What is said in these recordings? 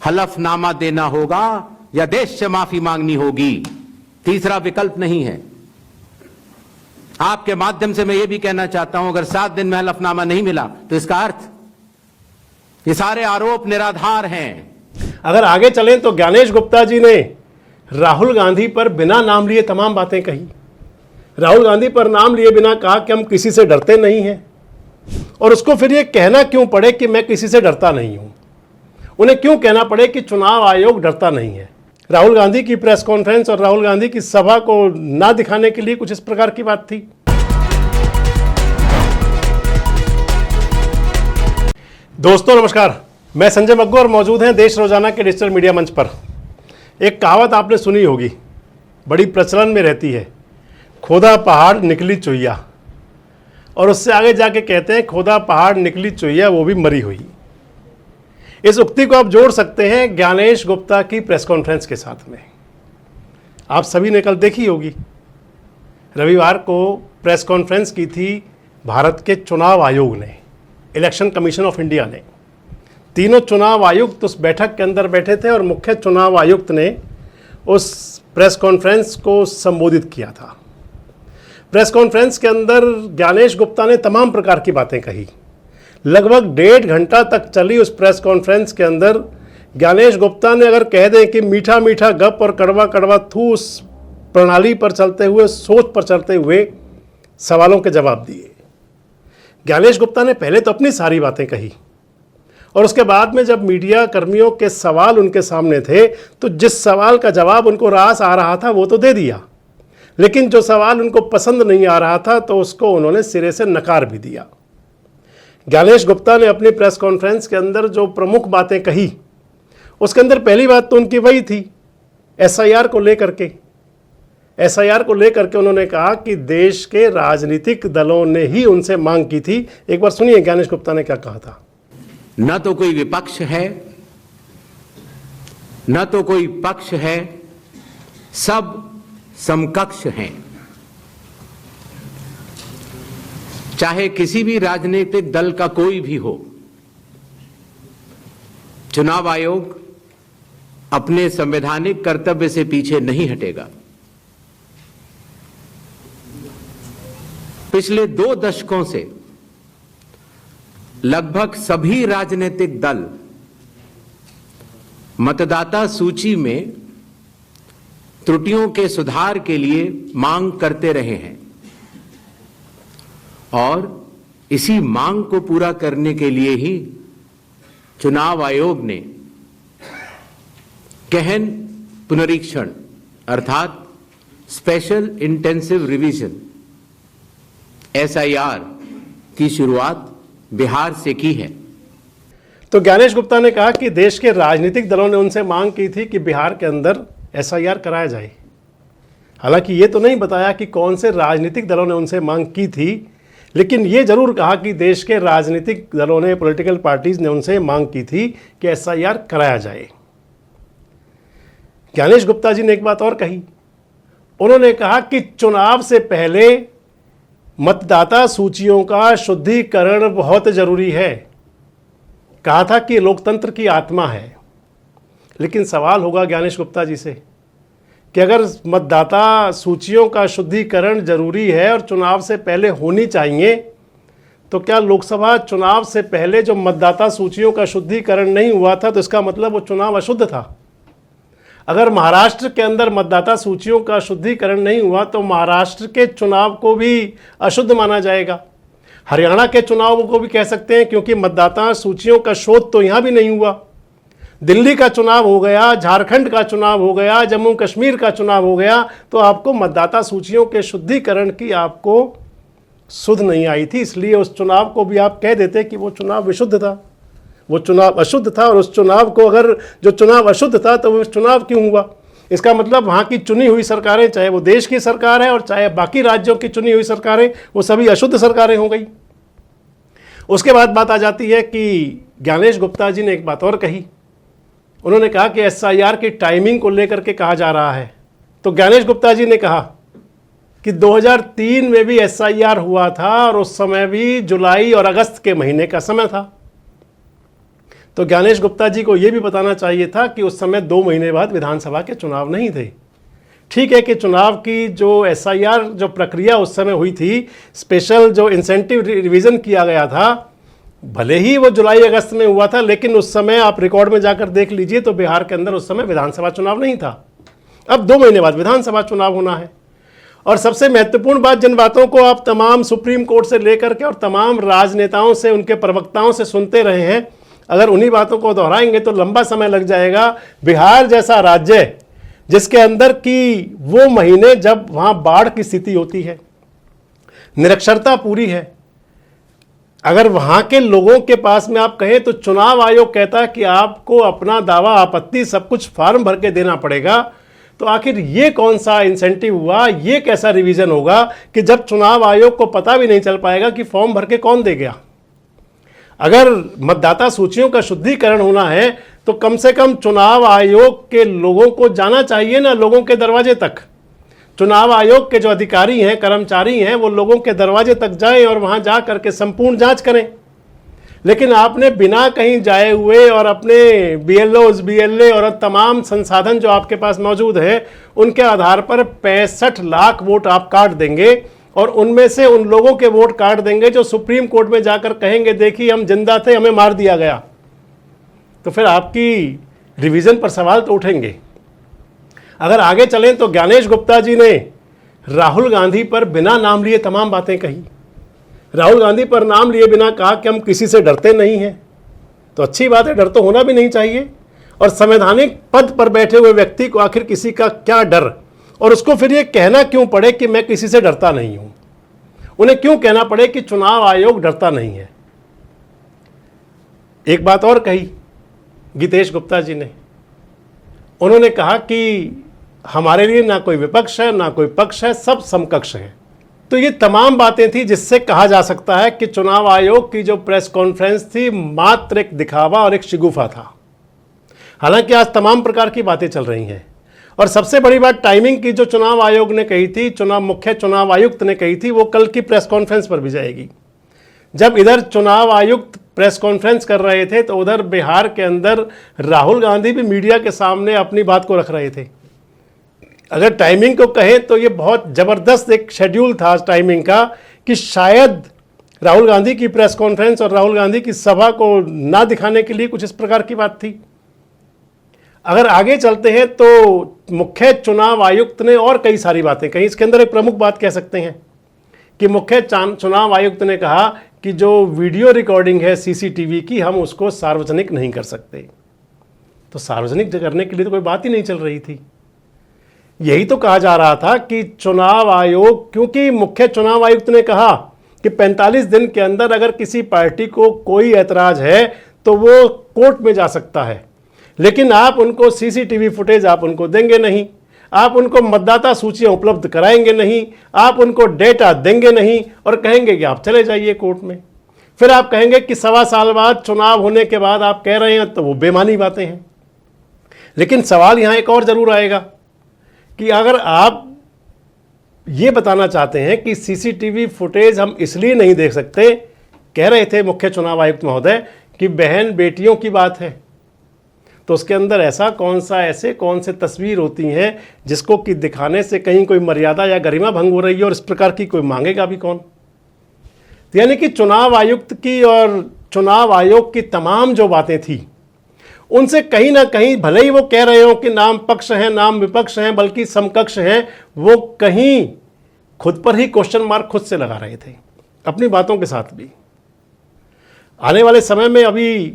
हलफनामा देना होगा या देश से माफी मांगनी होगी, तीसरा विकल्प नहीं है। आपके माध्यम से मैं यह भी कहना चाहता हूं, अगर 7 दिन में हलफनामा नहीं मिला तो इसका अर्थ ये सारे आरोप निराधार हैं। अगर आगे चलें तो ज्ञानेश गुप्ता जी ने राहुल गांधी पर बिना नाम लिए तमाम बातें कही। राहुल गांधी पर नाम लिए बिना कहा कि हम किसी से डरते नहीं हैं, और उसको फिर ये कहना क्यों पड़े कि मैं किसी से डरता नहीं हूं? उन्हें क्यों कहना पड़े कि चुनाव आयोग डरता नहीं है? राहुल गांधी की प्रेस कॉन्फ्रेंस और राहुल गांधी की सभा को ना दिखाने के लिए कुछ इस प्रकार की बात थी। दोस्तों नमस्कार, मैं संजय मग्गू और मौजूद हैं देश रोजाना के डिजिटल मीडिया मंच पर। एक कहावत आपने सुनी होगी, बड़ी प्रचलन में रहती है, खोदा पहाड़ निकली चुहिया। और उससे आगे जाके कहते हैं खोदा पहाड़ निकली चुहिया वो भी मरी हुई। इस उक्ति को आप जोड़ सकते हैं ज्ञानेश गुप्ता की प्रेस कॉन्फ्रेंस के साथ में। आप सभी ने कल देखी होगी, रविवार को प्रेस कॉन्फ्रेंस की थी भारत के चुनाव आयोग ने, इलेक्शन कमीशन ऑफ इंडिया ने। तीनों चुनाव आयुक्त उस बैठक के अंदर बैठे थे और मुख्य चुनाव आयुक्त ने उस प्रेस कॉन्फ्रेंस को संबोधित किया था। प्रेस कॉन्फ्रेंस के अंदर ज्ञानेश गुप्ता ने तमाम प्रकार की बातें कही। लगभग 1.5 घंटा तक चली उस प्रेस कॉन्फ्रेंस के अंदर ज्ञानेश गुप्ता ने अगर कह दें कि मीठा मीठा गप और कड़वा कड़वा थू, उस प्रणाली पर चलते हुए, सोच पर चलते हुए सवालों के जवाब दिए। ज्ञानेश गुप्ता ने पहले तो अपनी सारी बातें कही और उसके बाद में जब मीडिया कर्मियों के सवाल उनके सामने थे तो जिस सवाल का जवाब उनको रास आ रहा था वो तो दे दिया, लेकिन जो सवाल उनको पसंद नहीं आ रहा था तो उसको उन्होंने सिरे से नकार भी दिया। ज्ञानेश गुप्ता ने अपनी प्रेस कॉन्फ्रेंस के अंदर जो प्रमुख बातें कही, उसके अंदर पहली बात तो उनकी वही थी एसआईआर को लेकर के। एसआईआर को लेकर के उन्होंने कहा कि देश के राजनीतिक दलों ने ही उनसे मांग की थी। एक बार सुनिए ज्ञानेश गुप्ता ने क्या कहा था। न तो कोई विपक्ष है, न तो कोई पक्ष है, सब समकक्ष हैं। चाहे किसी भी राजनीतिक दल का कोई भी हो, चुनाव आयोग अपने संवैधानिक कर्तव्य से पीछे नहीं हटेगा। पिछले 2 दशकों से लगभग सभी राजनीतिक दल मतदाता सूची में त्रुटियों के सुधार के लिए मांग करते रहे हैं और इसी मांग को पूरा करने के लिए ही चुनाव आयोग ने गहन पुनरीक्षण अर्थात स्पेशल इंटेंसिव रिवीजन एसआईआर की शुरुआत बिहार से की है। तो ज्ञानेश गुप्ता ने कहा कि देश के राजनीतिक दलों ने उनसे मांग की थी कि बिहार के अंदर एसआईआर कराया जाए। हालांकि ये तो नहीं बताया कि कौन से राजनीतिक दलों ने उनसे मांग की थी, लेकिन ये जरूर कहा कि देश के राजनीतिक दलों ने, पॉलिटिकल पार्टीज ने उनसे मांग की थी कि एसआईआर कराया जाए। ज्ञानेश गुप्ता जी ने एक बात और कही। उन्होंने कहा कि चुनाव से पहले मतदाता सूचियों का शुद्धिकरण बहुत जरूरी है। कहा था कि लोकतंत्र की आत्मा है। लेकिन सवाल होगा ज्ञानेश गुप्ता जी से कि अगर मतदाता सूचियों का शुद्धिकरण जरूरी है और चुनाव से पहले होनी चाहिए, तो क्या लोकसभा चुनाव से पहले जो मतदाता सूचियों का शुद्धिकरण नहीं हुआ था तो इसका मतलब वो चुनाव अशुद्ध था? अगर महाराष्ट्र के अंदर मतदाता सूचियों का शुद्धिकरण नहीं हुआ तो महाराष्ट्र के चुनाव को भी अशुद्ध माना जाएगा। हरियाणा के चुनाव को भी कह सकते हैं, क्योंकि मतदाता सूचियों का शोध तो यहाँ भी नहीं हुआ। दिल्ली का चुनाव हो गया, झारखंड का चुनाव हो गया, जम्मू कश्मीर का चुनाव हो गया, तो आपको मतदाता सूचियों के शुद्धिकरण की आपको सुध नहीं आई थी। इसलिए उस चुनाव को भी आप कह देते कि वो चुनाव विशुद्ध था, वो चुनाव अशुद्ध था। और उस चुनाव को, अगर जो चुनाव अशुद्ध था तो वो चुनाव क्यों हुआ? इसका मतलब वहाँ की चुनी हुई सरकारें, चाहे वो देश की सरकार है और चाहे बाकी राज्यों की चुनी हुई सरकारें, वो सभी अशुद्ध सरकारें हो गई। उसके बाद बात आ जाती है कि ज्ञानेश गुप्ता जी ने एक बात और कही। उन्होंने कहा कि एसआईआर की टाइमिंग को लेकर के कहा जा रहा है। तो ज्ञानेश गुप्ता जी ने कहा कि 2003 में भी एसआईआर हुआ था और उस समय भी जुलाई और अगस्त के महीने का समय था। तो ज्ञानेश गुप्ता जी को यह भी बताना चाहिए था कि उस समय 2 महीने बाद विधानसभा के चुनाव नहीं थे। ठीक है कि चुनाव की जो SIR जो प्रक्रिया उस समय हुई थी, स्पेशल जो इंसेंटिव रिवीजन किया गया था, भले ही वो जुलाई अगस्त में हुआ था, लेकिन उस समय आप रिकॉर्ड में जाकर देख लीजिए तो बिहार के अंदर उस समय विधानसभा चुनाव नहीं था। अब 2 महीने बाद विधानसभा चुनाव होना है। और सबसे महत्वपूर्ण बात, जिन बातों को आप तमाम सुप्रीम कोर्ट से लेकर के और तमाम राजनेताओं से, उनके प्रवक्ताओं से सुनते रहे हैं, अगर उन्हीं बातों को दोहराएंगे तो लंबा समय लग जाएगा। बिहार जैसा राज्य जिसके अंदर की वो महीने जब वहां बाढ़ की स्थिति होती है, निरक्षरता पूरी है, अगर वहां के लोगों के पास में आप कहें तो चुनाव आयोग कहता है कि आपको अपना दावा, आपत्ति सब कुछ फॉर्म भर के देना पड़ेगा, तो आखिर ये कौन सा इंसेंटिव हुआ, ये कैसा रिवीजन होगा कि जब चुनाव आयोग को पता भी नहीं चल पाएगा कि फॉर्म भर के कौन दे गया। अगर मतदाता सूचियों का शुद्धिकरण होना है तो कम से कम चुनाव आयोग के लोगों को जाना चाहिए ना, लोगों के दरवाजे तक। चुनाव आयोग के जो अधिकारी हैं, कर्मचारी हैं, वो लोगों के दरवाजे तक जाएं और वहां जा करके संपूर्ण जांच करें। लेकिन आपने बिना कहीं जाए हुए और अपने BLOs, BLA और तमाम संसाधन जो आपके पास मौजूद है, उनके आधार पर 65 लाख वोट आप काट देंगे और उनमें से उन लोगों के वोट काट देंगे जो सुप्रीम कोर्ट में जाकर कहेंगे देखिए हम जिंदा थे, हमें मार दिया गया। तो फिर आपकी रिवीजन पर सवाल तो उठेंगे। अगर आगे चलें तो ज्ञानेश गुप्ता जी ने राहुल गांधी पर बिना नाम लिए तमाम बातें कही। राहुल गांधी पर नाम लिए बिना कहा कि हम किसी से डरते नहीं हैं। तो अच्छी बात है, डर तो होना भी नहीं चाहिए। और संवैधानिक पद पर बैठे हुए व्यक्ति को आखिर किसी का क्या डर, और उसको फिर ये कहना क्यों पड़े कि मैं किसी से डरता नहीं हूं। उन्हें क्यों कहना पड़े कि चुनाव आयोग डरता नहीं है। एक बात और कही गीतेश गुप्ता जी ने, उन्होंने कहा कि हमारे लिए ना कोई विपक्ष है ना कोई पक्ष है, सब समकक्ष है। तो ये तमाम बातें थी जिससे कहा जा सकता है कि चुनाव आयोग की जो प्रेस कॉन्फ्रेंस थी मात्र एक दिखावा और एक शिगुफा था। हालांकि आज तमाम प्रकार की बातें चल रही हैं। और सबसे बड़ी बात टाइमिंग की, जो चुनाव आयोग ने कही थी, मुख्य चुनाव आयुक्त ने कही थी, वो कल की प्रेस कॉन्फ्रेंस पर भी जाएगी। जब इधर चुनाव आयुक्त प्रेस कॉन्फ्रेंस कर रहे थे तो उधर बिहार के अंदर राहुल गांधी भी मीडिया के सामने अपनी बात को रख रहे थे। अगर टाइमिंग को कहें तो ये बहुत ज़बरदस्त एक शेड्यूल था टाइमिंग का, कि शायद राहुल गांधी की प्रेस कॉन्फ्रेंस और राहुल गांधी की सभा को ना दिखाने के लिए कुछ इस प्रकार की बात थी। अगर आगे चलते हैं तो मुख्य चुनाव आयुक्त ने और कई सारी बातें कही। इसके अंदर एक प्रमुख बात कह सकते हैं कि मुख्य चुनाव आयुक्त ने कहा कि जो वीडियो रिकॉर्डिंग है CCTV की, हम उसको सार्वजनिक नहीं कर सकते। तो सार्वजनिक करने के लिए तो कोई बात ही नहीं चल रही थी। यही तो कहा जा रहा था कि चुनाव आयोग, क्योंकि मुख्य चुनाव आयुक्त ने कहा कि 45 दिन के अंदर अगर किसी पार्टी को कोई ऐतराज है तो वो कोर्ट में जा सकता है, लेकिन आप उनको CCTV फुटेज आप उनको देंगे नहीं, आप उनको मतदाता सूचियां उपलब्ध कराएंगे नहीं, आप उनको डेटा देंगे नहीं और कहेंगे कि आप चले जाइए कोर्ट में। फिर आप कहेंगे कि 1.25 साल बाद चुनाव होने के बाद आप कह रहे हैं, तो वो बेमानी बातें हैं। लेकिन सवाल यहां एक और जरूर आएगा कि अगर आप ये बताना चाहते हैं कि CCTV फुटेज हम इसलिए नहीं देख सकते, कह रहे थे मुख्य चुनाव आयुक्त महोदय कि बहन बेटियों की बात है, तो उसके अंदर ऐसे कौन से तस्वीर होती हैं जिसको कि दिखाने से कहीं कोई मर्यादा या गरिमा भंग हो रही है, और इस प्रकार की कोई मांगेगा भी कौन। तो यानी कि चुनाव आयुक्त की और चुनाव आयोग की तमाम जो बातें थी, उनसे कहीं ना कहीं, भले ही वो कह रहे हो कि नाम पक्ष हैं नाम विपक्ष हैं बल्कि समकक्ष हैं, वो कहीं खुद पर ही क्वेश्चन मार्क खुद से लगा रहे थे अपनी बातों के साथ भी। आने वाले समय में अभी,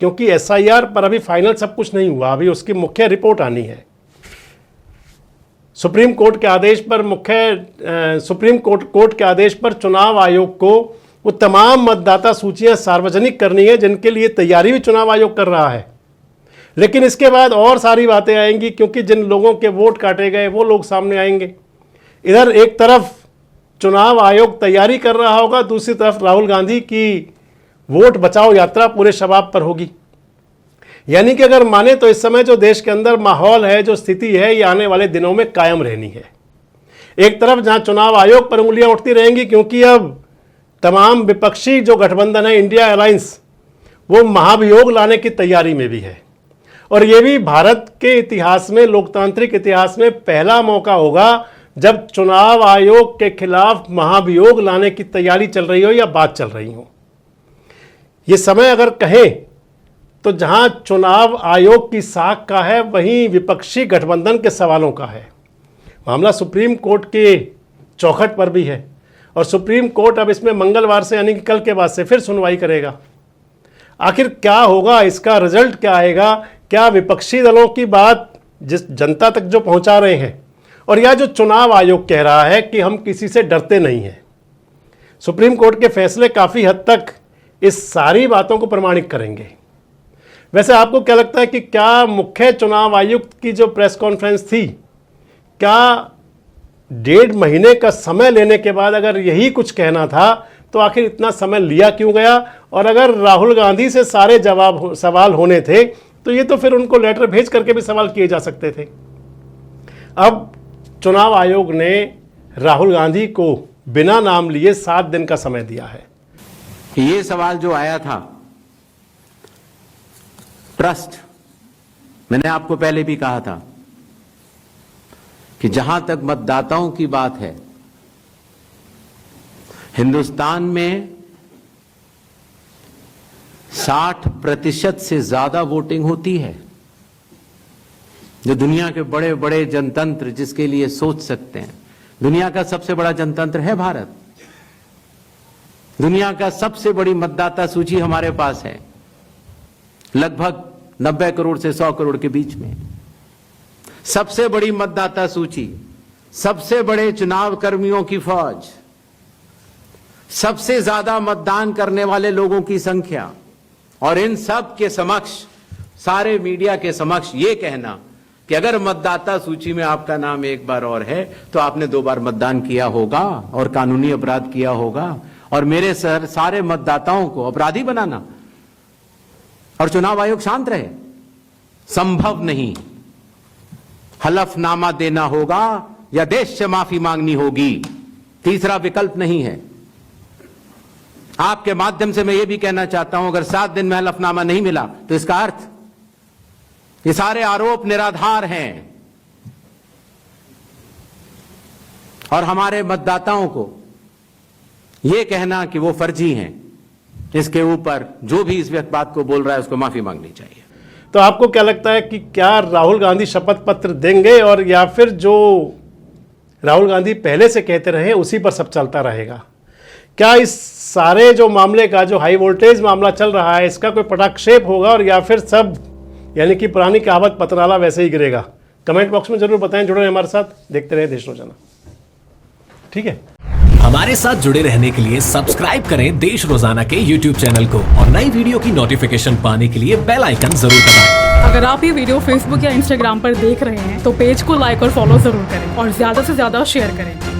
क्योंकि SIR पर अभी फाइनल सब कुछ नहीं हुआ, अभी उसकी मुख्य रिपोर्ट आनी है। सुप्रीम कोर्ट के आदेश पर चुनाव आयोग को वो तमाम मतदाता सूचियां सार्वजनिक करनी है जिनके लिए तैयारी भी चुनाव आयोग कर रहा है। लेकिन इसके बाद और सारी बातें आएंगी, क्योंकि जिन लोगों के वोट काटे गए वो लोग सामने आएंगे। इधर एक तरफ चुनाव आयोग तैयारी कर रहा होगा, दूसरी तरफ राहुल गांधी की वोट बचाओ यात्रा पूरे शबाब पर होगी। यानी कि अगर माने तो इस समय जो देश के अंदर माहौल है, जो स्थिति है, ये आने वाले दिनों में कायम रहनी है। एक तरफ जहां चुनाव आयोग पर उंगलियां उठती रहेंगी, क्योंकि अब तमाम विपक्षी जो गठबंधन है, इंडिया अलायंस, वो महाभियोग लाने की तैयारी में भी है। और ये भी भारत के इतिहास में, लोकतांत्रिक इतिहास में पहला मौका होगा जब चुनाव आयोग के खिलाफ महाभियोग लाने की तैयारी चल रही हो या बात चल रही हो। ये समय अगर कहें तो जहां चुनाव आयोग की साख का है, वहीं विपक्षी गठबंधन के सवालों का है। मामला सुप्रीम कोर्ट के चौखट पर भी है और सुप्रीम कोर्ट अब इसमें मंगलवार से यानी कि कल के बाद से फिर सुनवाई करेगा। आखिर क्या होगा, इसका रिजल्ट क्या आएगा, क्या विपक्षी दलों की बात जिस जनता तक जो पहुंचा रहे हैं, और यह जो चुनाव आयोग कह रहा है कि हम किसी से डरते नहीं हैं। सुप्रीम कोर्ट के फैसले काफ़ी हद तक इस सारी बातों को प्रमाणित करेंगे। वैसे आपको क्या लगता है कि क्या मुख्य चुनाव आयुक्त की जो प्रेस कॉन्फ्रेंस थी, क्या 1.5 महीने का समय लेने के बाद अगर यही कुछ कहना था तो आखिर इतना समय लिया क्यों गया? और अगर राहुल गांधी से सारे सवाल होने थे तो ये तो फिर उनको लेटर भेज करके भी सवाल किए जा सकते थे। अब चुनाव आयोग ने राहुल गांधी को बिना नाम लिए 7 दिन का समय दिया है। ये सवाल जो आया था, ट्रस्ट, मैंने आपको पहले भी कहा था कि जहां तक मतदाताओं की बात है, हिंदुस्तान में 60% से ज्यादा वोटिंग होती है। जो दुनिया के बड़े बड़े जनतंत्र जिसके लिए सोच सकते हैं, दुनिया का सबसे बड़ा जनतंत्र है भारत। दुनिया का सबसे बड़ी मतदाता सूची हमारे पास है, लगभग 90 करोड़ से 100 करोड़ के बीच में। सबसे बड़ी मतदाता सूची, सबसे बड़े चुनाव कर्मियों की फौज, सबसे ज्यादा मतदान करने वाले लोगों की संख्या, और इन सब के समक्ष, सारे मीडिया के समक्ष ये कहना कि अगर मतदाता सूची में आपका नाम एक बार और है तो आपने 2 बार मतदान किया होगा और कानूनी अपराध किया होगा, और मेरे सारे मतदाताओं को अपराधी बनाना और चुनाव आयोग शांत रहे, संभव नहीं। हलफनामा देना होगा या देश से माफी मांगनी होगी, तीसरा विकल्प नहीं है। आपके माध्यम से मैं यह भी कहना चाहता हूं, अगर 7 दिन में हलफनामा नहीं मिला तो इसका अर्थ ये सारे आरोप निराधार हैं और हमारे मतदाताओं को यह कहना कि वो फर्जी हैं, इसके ऊपर जो भी इस बात को बोल रहा है उसको माफी मांगनी चाहिए। तो आपको क्या लगता है कि क्या राहुल गांधी शपथ पत्र देंगे, और या फिर जो राहुल गांधी पहले से कहते रहे उसी पर सब चलता रहेगा? क्या इस सारे जो मामले का, जो हाई वोल्टेज मामला चल रहा है, इसका कोई पटाक्षेप होगा, और या फिर सब यानी कि पुरानी कहावत पतराला वैसे ही गिरेगा? कमेंट बॉक्स में जरूर बताएं। जुड़े हमारे साथ, देखते रहे देश रोजाना। ठीक है, हमारे साथ जुड़े रहने के लिए सब्सक्राइब करें देश रोजाना के YouTube चैनल को, और नई वीडियो की नोटिफिकेशन पाने के लिए बेल आइकन जरूर दबाएं। अगर आप ये वीडियो Facebook या Instagram पर देख रहे हैं तो पेज को लाइक और फॉलो जरूर करें और ज्यादा से ज्यादा शेयर करें।